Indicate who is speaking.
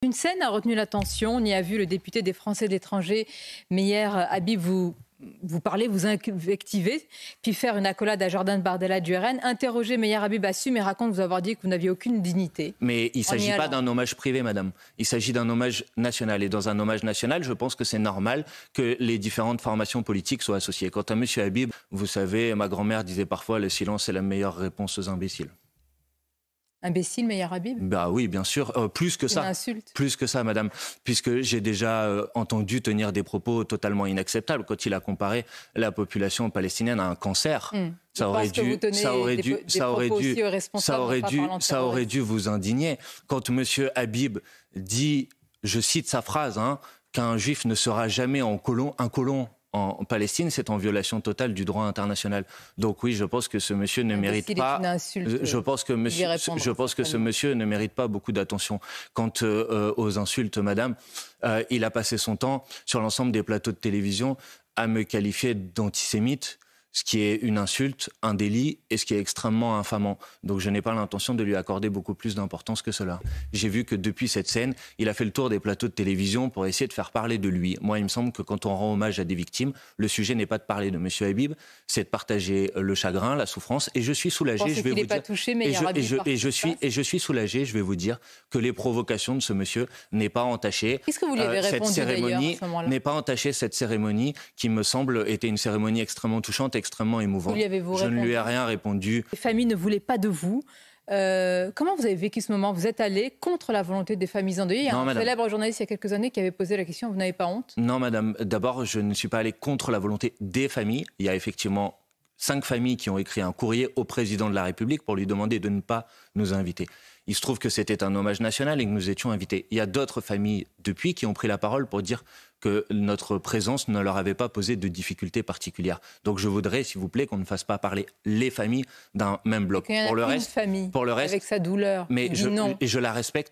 Speaker 1: Une scène a retenu l'attention. On y a vu le député des Français de l'étranger, Meyer Habib, vous parler, vous invectiver, puis faire une accolade à Jordan Bardella du RN. Interrogé, Meyer Habib assume et raconte vous avoir dit que vous n'aviez aucune dignité.
Speaker 2: Mais il ne s'agit pas d'un hommage privé, madame. Il s'agit d'un hommage national. Et dans un hommage national, je pense que c'est normal que les différentes formations politiques soient associées. Quant à M. Habib, vous savez, ma grand-mère disait parfois le silence est la meilleure réponse aux imbéciles.
Speaker 1: Imbécile, Meyer Habib?
Speaker 2: Bah oui, bien sûr. Plus que ça.
Speaker 1: Une insulte.
Speaker 2: Plus que ça, madame. Puisque j'ai déjà entendu tenir des propos totalement inacceptables quand il a comparé la population palestinienne à un cancer. Ça aurait dû vous indigner. Quand M. Habib dit, je cite sa phrase, qu'un juif ne sera jamais un colon en Palestine, c'est en violation totale du droit international. Donc oui, je pense que ce monsieur ne mérite pas. Je pense que ce monsieur ne mérite pas beaucoup d'attention. Quant aux insultes, madame, il a passé son temps sur l'ensemble des plateaux de télévision à me qualifier d'antisémite, ce qui est une insulte, un délit et ce qui est extrêmement infamant. Donc je n'ai pas l'intention de lui accorder beaucoup plus d'importance que cela. J'ai vu que depuis cette scène, il a fait le tour des plateaux de télévision pour essayer de faire parler de lui. Moi, il me semble que quand on rend hommage à des victimes, le sujet n'est pas de parler de M. Habib, c'est de partager le chagrin, la souffrance. Et je suis soulagé, je vais vous dire. Et je suis soulagé, je vais vous dire, que les provocations de ce monsieur n'est pas entachées.
Speaker 1: Qu'est-ce que vous lui avez répondu d'ailleurs à ce moment-là ?
Speaker 2: N'est pas entachée cette cérémonie qui me semble était une cérémonie extrêmement touchante, extrêmement émouvante. Je ne lui ai rien répondu.
Speaker 1: Les familles ne voulaient pas de vous. Comment vous avez vécu ce moment? Vous êtes allé contre la volonté des familles endeuillées. Il y a un célèbre journaliste il y a quelques années qui avait posé la question, vous n'avez pas honte?
Speaker 2: Non, madame. D'abord, je ne suis pas allé contre la volonté des familles. Il y a effectivement 5 familles qui ont écrit un courrier au président de la République pour lui demander de ne pas nous inviter. Il se trouve que c'était un hommage national et que nous étions invités. Il y a d'autres familles depuis qui ont pris la parole pour dire que notre présence ne leur avait pas posé de difficultés particulières. Donc je voudrais, s'il vous plaît, qu'on ne fasse pas parler les familles d'un même bloc.
Speaker 1: Pour le reste, avec sa douleur.
Speaker 2: Mais je la respecte.